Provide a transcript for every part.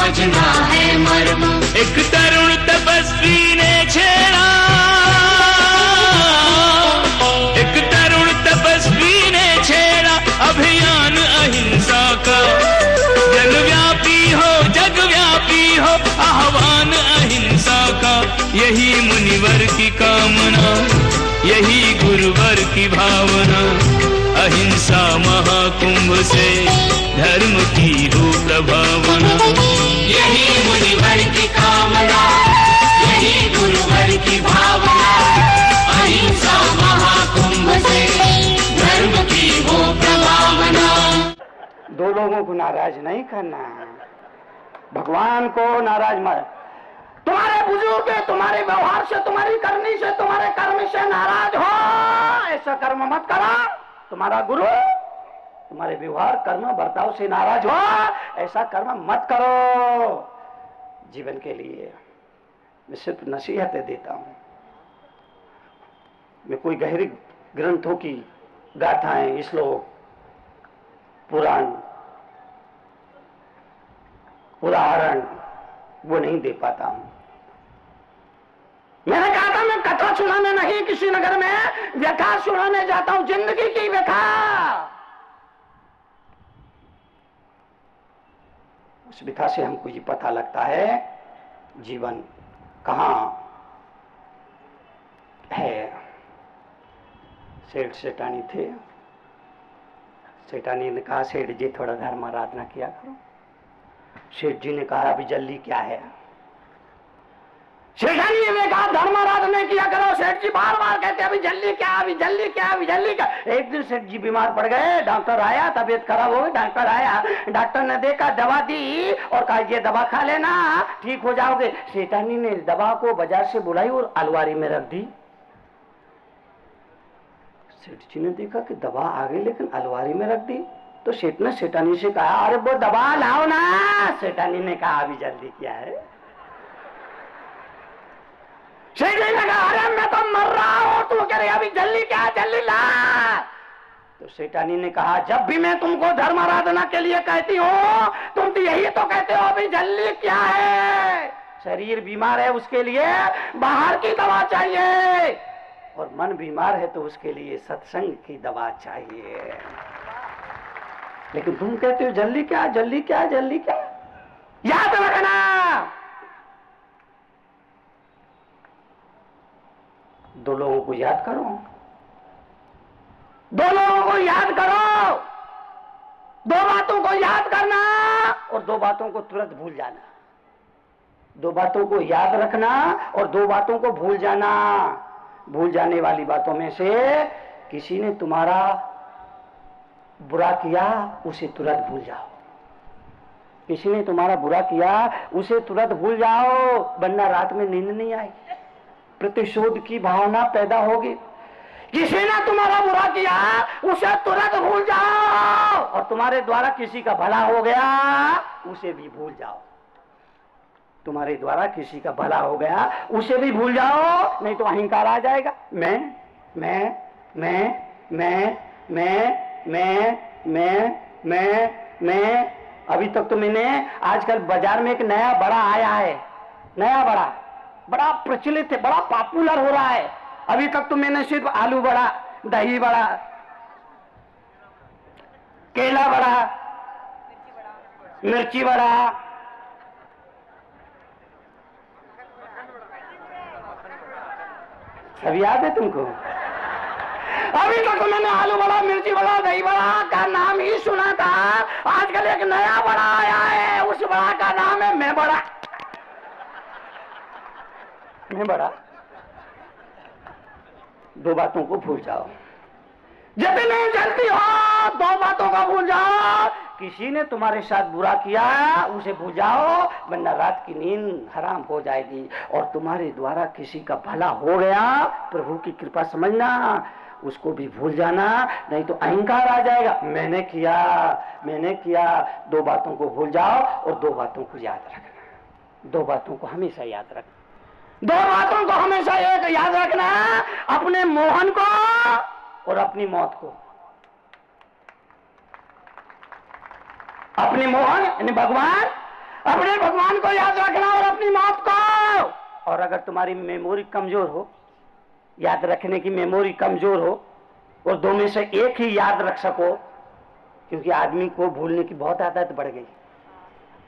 समझना है मर्म। एक तरुण तपस्वी ने छेड़ा, एक तरुण तपस्वी ने छेड़ा अभियान अहिंसा का। जगव्यापी हो आह्वान अहिंसा का। यही मुनिवर की कामना, यही गुरुवर की भावना। अहिंसा महाकुंभ से धर्म की हो प्रभावना। यही मुनिवर की कामना, यही गुरुवर की भावना। अहिंसा महाकुंभ से धर्म की हो प्रभावना। दो लोगों को नाराज नहीं करना, भगवान को नाराज मत। तुम्हारे बुजुर्ग तुम्हारे व्यवहार से, तुम्हारी करनी से, तुम्हारे कर्म से नाराज हो, ऐसा कर्म मत करो। तुम्हारा गुरु तुम्हारे व्यवहार कर्म बर्ताव से नाराज हो, ऐसा कर्म मत करो। जीवन के लिए मैं सिर्फ नसीहतें देता हूं, मैं कोई गहरी ग्रंथों की गाथाएं, श्लोक, पुराण, उदाहरण वो नहीं दे पाता हूं। मैंने कहा था मैं कथा सुनाने नहीं किसी नगर में व्यथा सुनाने जाता हूं, जिंदगी की व्यथा। उस व्यथा से हमको ये पता लगता है जीवन कहां है। सेठ सेठानी थे, सेठानी ने कहा सेठ जी थोड़ा धर्म आराधना किया करो। सेठ जी ने कहा अभी जल्दी क्या है। सेठानी ने कहा धर्म आराधना किया करो। सेठ जी बार बार कहते अभी जल्दी क्या, अभी जल्दी क्या, अभी जल्दी क्या। एक दिन सेठ जी बीमार पड़ गए, डॉक्टर आया, तबीयत खराब हो गई, डॉक्टर आया, डॉक्टर ने देखा, दवा दी और कहा ये दवा खा लेना ठीक हो जाओगे। सेठानी ने दवा को बाजार से बुलाई और अलमारी में रख दी। सेठ जी ने देखा कि दवा आ गई लेकिन अलमारी में रख दी, तो सेठ ने सेठानी से कहा अरे वो दवा लाओ ना। सेठानी ने कहा अभी जल्दी क्या है। सेठ जी ने कहा अरे मैं तो मर रहा हूं, तू कह रही अभी जल्दी क्या, जल्दी ला। तो सेठानी ने कहा जब भी मैं तुमको धर्म आराधना के लिए कहती हूँ तुम तो यही तो कहते हो अभी जल्दी क्या है। शरीर बीमार है उसके लिए बाहर की दवा चाहिए, और मन बीमार है तो उसके लिए सत्संग की दवा चाहिए। लेकिन तुम कहते हो जल्दी क्या, जल्दी क्या, जल्दी क्या। याद रखना दो लोगों को याद करो, दो लोगों को याद करो, दो बातों को याद करना और दो बातों को तुरंत भूल जाना। दो बातों को याद रखना और दो बातों को भूल जाना। भूल जाने वाली बातों में से किसी ने तुम्हारा बुरा किया उसे तुरंत भूल जाओ। किसी ने तुम्हारा बुरा किया उसे तुरंत भूल जाओ, वरना रात में नींद नहीं आएगी, प्रतिशोध की भावना पैदा होगी। किसी ने तुम्हारा बुरा किया उसे तुरंत भूल जाओ, और तुम्हारे द्वारा किसी का भला हो गया उसे भी भूल जाओ। तुम्हारे द्वारा किसी का भला हो गया उसे भी भूल जाओ, नहीं तो अहंकार आ जाएगा। मैं मैं मैं मैं मैं मैं मैं मैं मैं अभी तक तो मैंने, आजकल बाजार में एक नया बड़ा आया है, नया बड़ा बड़ा प्रचलित है, बड़ा पॉपुलर हो रहा है। अभी तक तो मैंने सिर्फ आलू बड़ा, दही बड़ा, केला बड़ा, मिर्ची बड़ा, सब याद है तुमको। अभी तक तो मैंने आलू बड़ा, मिर्ची बड़ा, दही बड़ा का नाम ही सुना था। आजकल एक नया बड़ा आया है, उस बड़ा का नाम है मैं बड़ा। मैं बड़ा। दो बातों को भूल जाओ, जितनी जल्दी हो दो बातों को भूल जाओ। किसी ने तुम्हारे साथ बुरा किया उसे भूल जाओ, वरना रात की नींद हराम हो जाएगी। और तुम्हारे द्वारा किसी का भला हो गया, प्रभु की कृपा समझना, उसको भी भूल जाना, नहीं तो अहंकार आ जाएगा। मैंने किया, मैंने किया। दो बातों को भूल जाओ और दो बातों को याद रखना। दो बातों को हमेशा याद रखना। दो बातों को हमेशा एक याद रखना, अपने मोहन को और अपनी मौत को। अपने मोहन यानी भगवान, अपने भगवान को याद रखना और अपनी मौत को। और अगर तुम्हारी मेमोरी कमजोर हो, याद रखने की मेमोरी कमजोर हो, और दो में से एक ही याद रख सको, क्योंकि आदमी को भूलने की बहुत आदत बढ़ गई,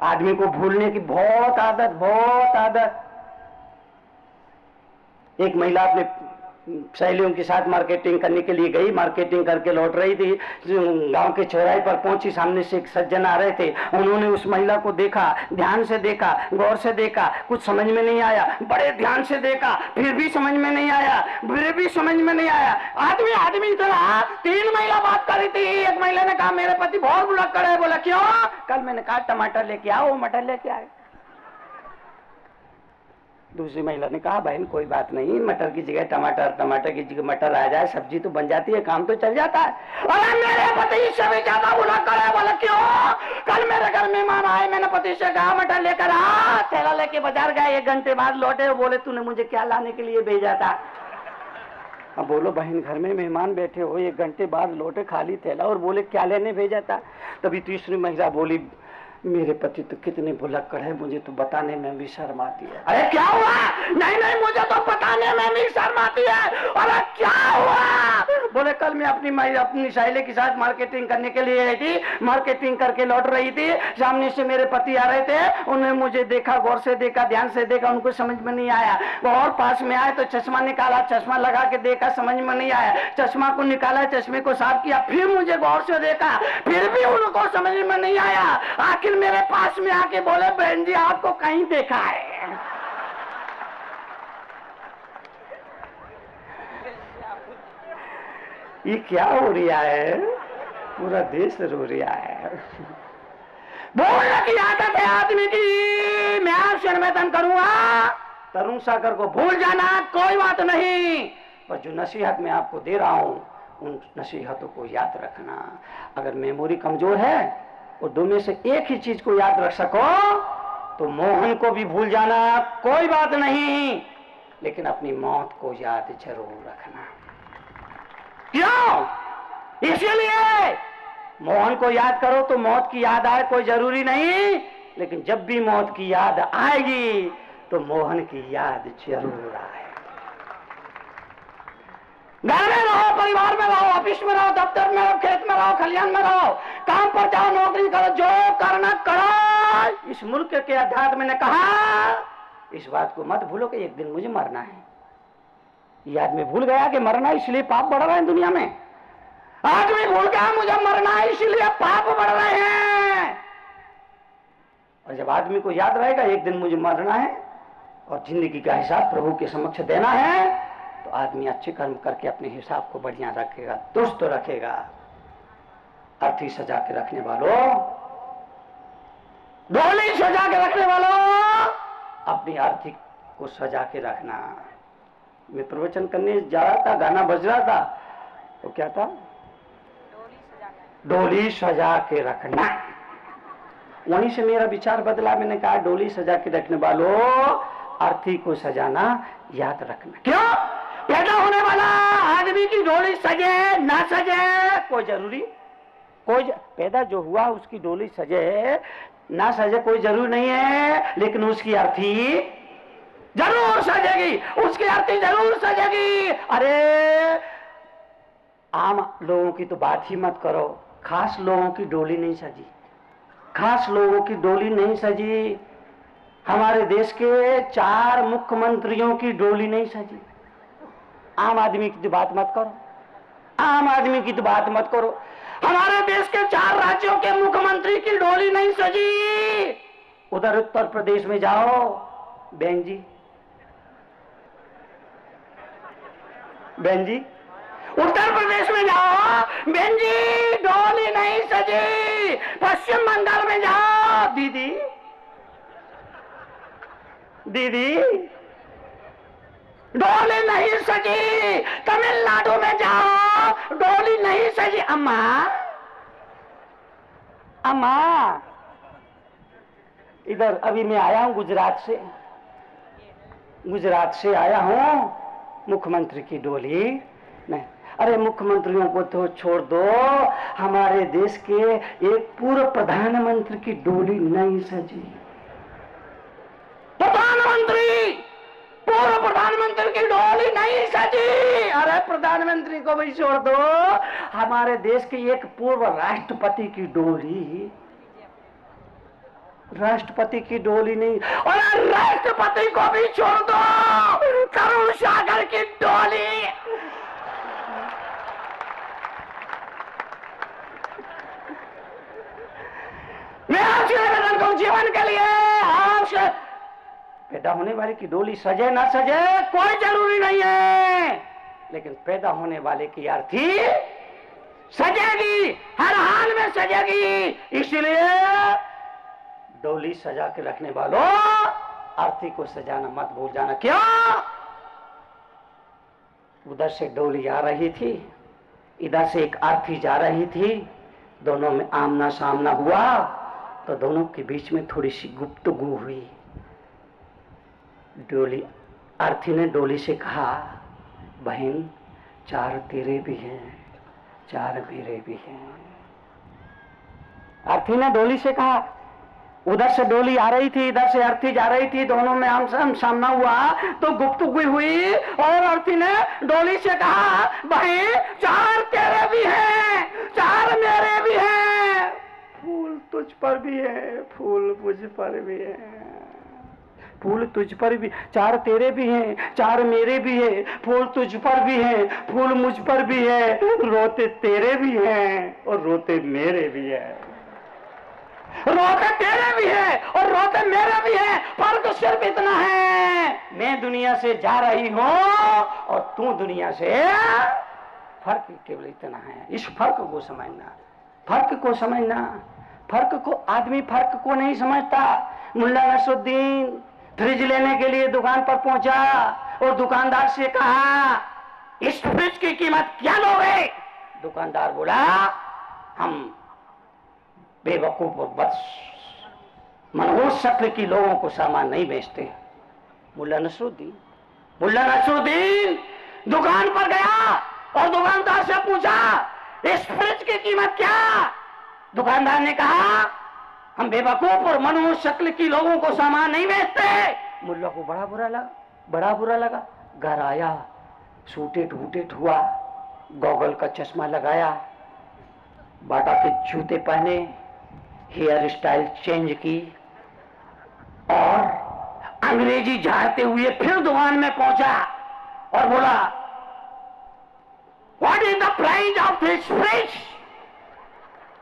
आदमी को भूलने की बहुत आदत। एक महिला अपने सहेलियों के साथ मार्केटिंग करने के लिए गई, मार्केटिंग करके लौट रही थी, गांव के चौराहे पर पहुंची, सामने से एक सज्जन आ रहे थे। उन्होंने उस महिला को देखा, ध्यान से देखा, गौर से देखा, कुछ समझ में नहीं आया, बड़े ध्यान से देखा, फिर भी समझ में नहीं आया, आदमी इतना। 3 महिला बात कर रही थी। एक महिला ने कहा मेरे पति बहुत बुलक्कड़ है। बोला क्यों? कल मैंने कहा टमाटर लेके आओ, वो मटर लेके आए। दूसरी महिला ने कहा बहन कोई बात नहीं, मटर की जगह टमाटर, टमाटर की जगह मटर आ जाए, सब्जी तो बन जाती है, काम तो चल जाता है। अरे मेरे पति इससे भी ज्यादा बुलक्कड़ है। बोला क्यों? कल मेरे घर मेहमान आए, मैंने पति से कहा मटर लेकर आ, थैला लेके बाजार गए, 1 घंटे बाद लौटे, बोले तूने मुझे क्या लाने के लिए भेजा था? अब बोलो बहन घर में मेहमान बैठे हो, 1 घंटे बाद लौटे खाली थैला और बोले क्या लेने भेजा था? तभी तीसरी महिला बोली मेरे पति तो कितने भुलक्कड़ है, मुझे तो बताने में भी शर्म आती है। अरे क्या हुआ? नहीं मुझे तो बताने में भी शर्म आती है। अरे क्या हुआ? बोले कल मैं अपनी सहेली के साथ मार्केटिंग करने के लिए आई थी, मार्केटिंग करके लौट रही थी, सामने से मेरे पति आ रहे थे, उन्होंने मुझे देखा, गौर से देखा, ध्यान से देखा, उनको समझ में नहीं आया। और पास में आए तो चश्मा निकाला, चश्मा लगा के देखा, समझ में नहीं आया, चश्मा को निकाला, चश्मे को साफ किया, फिर मुझे गौर से देखा, फिर भी उनको समझ में नहीं आया। आखिर मेरे पास में आके बोले बहन जी आपको कहीं देखा है? ये क्या हो रहा है? पूरा देश रो रहा है। बोलने की आदत है आदमी की। मैं आपसे निवेदन करूंगा, तरुण सागर को भूल जाना कोई बात नहीं, पर जो नसीहत मैं आपको दे रहा हूं उन नसीहतों को याद रखना। अगर मेमोरी कमजोर है और दो में से एक ही चीज को याद रख सको तो मोहन को भी भूल जाना कोई बात नहीं, लेकिन अपनी मौत को याद जरूर रखना। क्यों? इसीलिए मोहन को याद करो तो मौत की याद आए कोई जरूरी नहीं, लेकिन जब भी मौत की याद आएगी तो मोहन की याद जरूर आए। घर में रहो, परिवार में रहो, ऑफिस में रहो, दफ्तर में रहो, खेत में रहो, खलियान में रहो, काम पर जाओ, नौकरी करो, जो करना करो। इस मुल्क के अध्यात्म ने कहा इस बात को मत भूलो कि एक दिन मुझे मरना है। ये आदमी भूल गया कि मरना, इसलिए पाप बढ़ रहे हैं दुनिया में। आदमी भूल गया मुझे मरना है, इसलिए पाप बढ़ रहे हैं। और जब आदमी को याद रहेगा एक दिन मुझे मरना है और जिंदगी का हिसाब प्रभु के समक्ष देना है, तो आदमी अच्छे कर्म करके अपने हिसाब को बढ़िया रखेगा, दुरुस्त रखेगा। अर्थी सजा के रखने वालों, डोली सजा के रखने वालों, अपनी अर्थी को सजा के रखना। मैं प्रवचन करने जा रहा था, गाना बज रहा था, तो क्या था? डोली सजा के रखना। वहीं से मेरा विचार बदला। मैंने कहा डोली सजा के रखने वालों, अर्थी को सजाना याद रखना। क्यों? पैदा होने वाला आदमी की डोली सजे ना सजे कोई जरूरी, पैदा जो हुआ उसकी डोली सजे ना सजे कोई जरूरी नहीं है, लेकिन उसकी अर्थी जरूर सजेगी, उसकी अर्थी जरूर सजेगी। अरे आम लोगों की तो बात ही मत करो, खास लोगों की डोली नहीं सजी, खास लोगों की डोली नहीं सजी। हमारे देश के 4 मुख्यमंत्रियों की डोली नहीं सजी। आम आदमी की तो बात मत करो, आम आदमी की तो बात मत करो। हमारे देश के 4 राज्यों के मुख्यमंत्री की डोली नहीं सजी। उधर उत्तर प्रदेश में जाओ, बहन जी, उत्तर प्रदेश में जाओ, बहन जी डोली नहीं सजी। पश्चिम बंगाल में जाओ, दीदी डोली नहीं सजी। तमिलनाडु में जाओ, डोली नहीं सजी। अम्मा इधर अभी मैं आया हूं गुजरात से आया हूं, मुख्यमंत्री की डोली नहीं। अरे मुख्यमंत्रियों को तो छोड़ दो, हमारे देश के एक पूर्व प्रधानमंत्री की डोली नहीं सजी। नहीं सजी। अरे प्रधानमंत्री को भी छोड़ दो, हमारे देश के एक पूर्व राष्ट्रपति की डोली, राष्ट्रपति की डोली नहीं, और राष्ट्रपति को भी छोड़ दो, तरुण सागर की डोली। मैं आपसे निवेदन करूं, जीवन के लिए आपसे पैदा होने वाले की डोली सजे ना सजे कोई जरूरी नहीं है, लेकिन पैदा होने वाले की अर्थी सजेगी, हर हाल में सजेगी। इसलिए डोली सजा के रखने वालों, अर्थी को सजाना मत भूल जाना। क्यों? उधर से डोली आ रही थी, इधर से एक अर्थी जा रही थी, दोनों में आमना सामना हुआ तो दोनों के बीच में थोड़ी सी गुफ्तगू हुई। डोली, अर्थी ने डोली से कहा, बहन चार तेरे भी हैं, चार मेरे भी हैं। अर्थी ने डोली से कहा, उधर से डोली आ रही थी, इधर से अर्थी जा रही थी, दोनों में आमना सामना हुआ तो गुफ्तगू हुई, और अर्थी ने डोली से कहा, बहन चार तेरे भी हैं, चार मेरे भी हैं, फूल तुझ पर भी है, फूल मुझ पर भी है, फूल तुझ पर भी, चार तेरे भी हैं, चार मेरे भी है, फूल तुझ पर भी है, फूल मुझ पर भी है, रोते तेरे भी हैं और रोते मेरे भी है, रोते तेरे भी है और रोते मेरे भी है। फर्क सिर्फ इतना है, मैं दुनिया से जा रही हूं और तू दुनिया से, फर्क केवल इतना है। इस फर्क को समझना, फर्क को समझना, फर्क को, आदमी फर्क को नहीं समझता। मुल्ला नसरुद्दीन फ्रिज लेने के लिए दुकान पर पहुंचा और दुकानदार से कहा, इस फ्रिज की कीमत क्या लोगे? दुकानदार बोला, हम बेवकूफ और बस मनहूस शक्ल की लोगों को सामान नहीं बेचते। मुल्ला नसरुद्दीन दुकान पर गया और दुकानदार से पूछा, इस फ्रिज की कीमत क्या? दुकानदार ने कहा, हम बेवकूफ और मनहूस शक्ल की लोगों को सामान नहीं बेचते। मुल्ला को बड़ा बुरा लगा। घर आया, सूटेड वूटेड हुआ, गॉगल का चश्मा लगाया, बाटा के जूते पहने, हेयर स्टाइल चेंज की और अंग्रेजी झाड़ते हुए फिर दुकान में पहुंचा और बोला, what is the price of this fridge?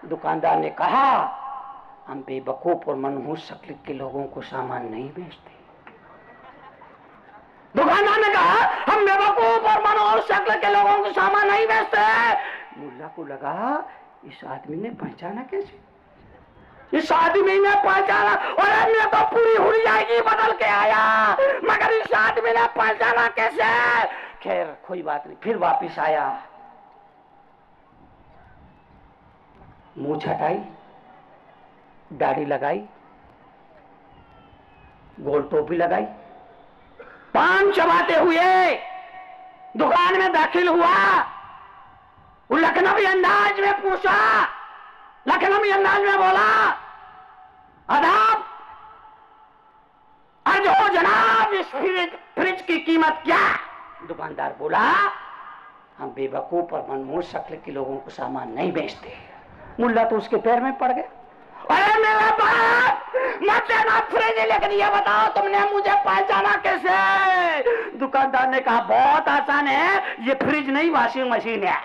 दुकानदार ने कहा, हम बेवकूफ और मनहूस शक्ल के लोगों को सामान नहीं बेचते। दुकानदार ने कहा, हम बेवकूफ और मनहूस शक्ल के लोगों को सामान नहीं बेचते। मुल्ला को लगा, इस आदमी ने पहचाना कैसे? इस आदमी ने पहचाना, और मैं तो पूरी हुलिया ही बदल के आया, मगर इस आदमी ने पहचाना कैसे? खैर कोई बात नहीं, फिर वापिस आया, मूंछ हटाई, दाढ़ी लगाई, गोल टोपी लगाई, पान चबाते हुए दुकान में दाखिल हुआ। वो लखनवी अंदाज में पूछा, लखनवी अंदाज में बोला, आदाब, अर्जो जनाब, इस फ्रिज की कीमत क्या? दुकानदार बोला, हम बेवकूफ और मनमोहन शक्ल के लोगों को सामान नहीं बेचते। मुल्ला तो उसके पैर में पड़ गया, अरे मेरा बाप, मत लेना फ्रिज, लेकिन ये बताओ तुमने मुझे पहचाना कैसे? दुकानदार ने कहा, बहुत आसान है, ये फ्रिज नहीं वॉशिंग मशीन है।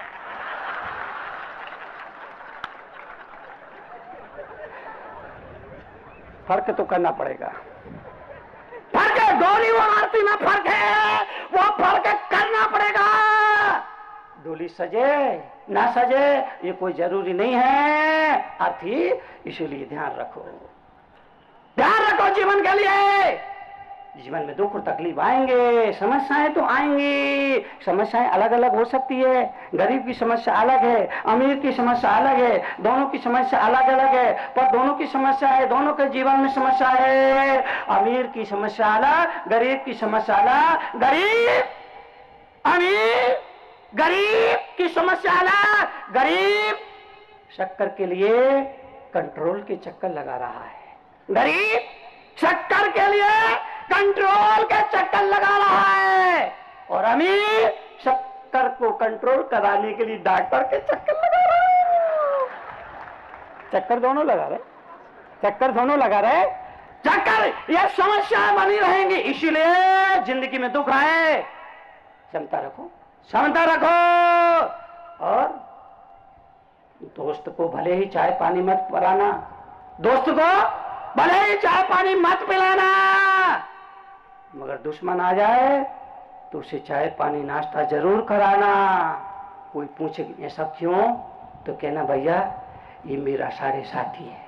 फर्क तो करना पड़ेगा, फर्क है, डोली और आरती में फर्क है, वो फर्क करना पड़ेगा। डोली सजे ना सजे ये कोई जरूरी नहीं है आरती, इसीलिए ध्यान रखो जीवन के लिए। जीवन में दुख और तकलीफ आएंगे, समस्याएं तो आएंगी, समस्याएं अलग अलग हो सकती है। गरीब की समस्या अलग है, अमीर की समस्या अलग है, दोनों की समस्या अलग अलग है, पर दोनों की समस्या है, दोनों के जीवन में समस्या है। अमीर की समस्या अलग, गरीब की समस्या अलग, गरीब की समस्या अलग। गरीब शक्कर के लिए कंट्रोल के चक्कर लगा रहा है, गरीब शक्कर के लिए कंट्रोल के चक्कर लगा रहा है। और अमीर शक्कर को कंट्रोल कराने के लिए डॉक्टर के चक्कर लगा रहे। चक्कर दोनों लगा रहे, चक्कर दोनों लगा रहे, चक्कर ये समस्या बनी रहेंगी। इसीलिए जिंदगी में दुख आए, क्षमता रखो, क्षमता रखो। और दोस्त को भले ही चाय पानी मत पिलाना, दोस्त को भले ही चाय पानी मत पिलाना, मगर दुश्मन आ जाए तो उसे चाय पानी नाश्ता जरूर कराना। कोई पूछे ऐसा क्यों, तो कहना भैया ये मेरा साढ़े साथी है।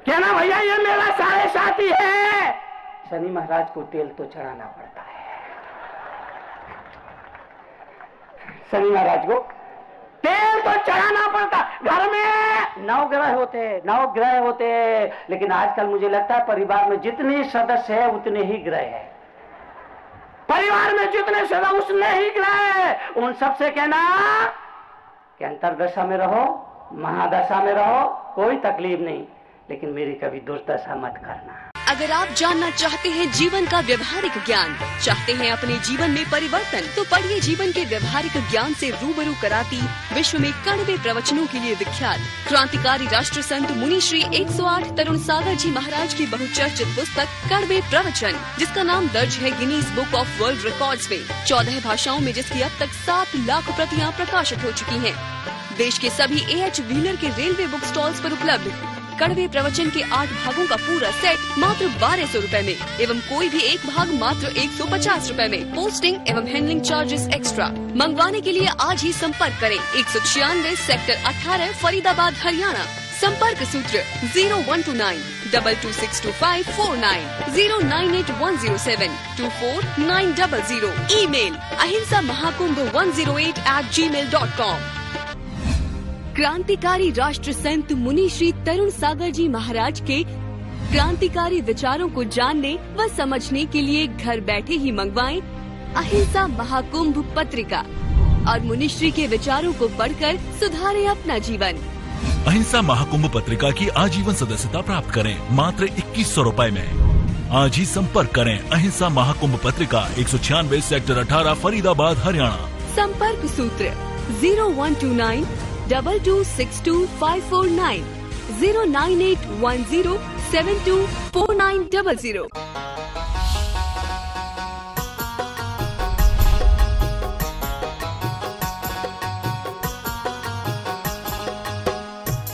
कहना भैया ये मेरा साढ़े साथी है। शनि महाराज को तेल तो चढ़ाना पड़ता है, शनि महाराज को तेल तो चढ़ाना पड़ता। घर में 9 ग्रह होते, लेकिन आजकल मुझे लगता है परिवार में जितने सदस्य है उतने ही ग्रह है। परिवार में जितने सदस्य उतने ही ग्रह है। उन सबसे कहना कि अंतरदशा में रहो, महादशा में रहो, कोई तकलीफ नहीं, लेकिन मेरी कभी दुर्दशा मत करना। अगर आप जानना चाहते हैं जीवन का व्यवहारिक ज्ञान, चाहते हैं अपने जीवन में परिवर्तन, तो पढ़िए जीवन के व्यवहारिक ज्ञान से रूबरू कराती विश्व में कड़वे प्रवचनों के लिए विख्यात क्रांतिकारी राष्ट्र संत मुनि श्री 108 तरुण सागर जी महाराज की बहुचर्चित पुस्तक कड़वे प्रवचन, जिसका नाम दर्ज है Guinness book of world records में, 14 भाषाओं में, जिसकी अब तक 7 लाख प्रतियां प्रकाशित हो चुकी हैं। देश के सभी AH व्हीलर के रेलवे बुक स्टॉल्स पर उपलब्ध कड़वे प्रवचन के 8 भागों का पूरा सेट मात्र 1200 रुपए में, एवं कोई भी एक भाग मात्र 150 रुपए में। पोस्टिंग एवं हैंडलिंग चार्जेस एक्स्ट्रा। मंगवाने के लिए आज ही संपर्क करें 196 सेक्टर 18 फरीदाबाद हरियाणा। संपर्क सूत्र 0129 22625549 098 107 ईमेल ahimsamahakumbh108@gmail.com। क्रांतिकारी राष्ट्र संत मुनि श्री तरुण सागर जी महाराज के क्रांतिकारी विचारों को जानने व समझने के लिए घर बैठे ही मंगवाएं अहिंसा महाकुंभ पत्रिका और मुनिश्री के विचारों को पढ़कर सुधारें अपना जीवन। अहिंसा महाकुंभ पत्रिका की आजीवन सदस्यता प्राप्त करें मात्र 2100 रुपए में। आज ही संपर्क करें अहिंसा महाकुंभ पत्रिका 196 सेक्टर 18 फरीदाबाद हरियाणा। संपर्क सूत्र 0129 22625549 09810724900।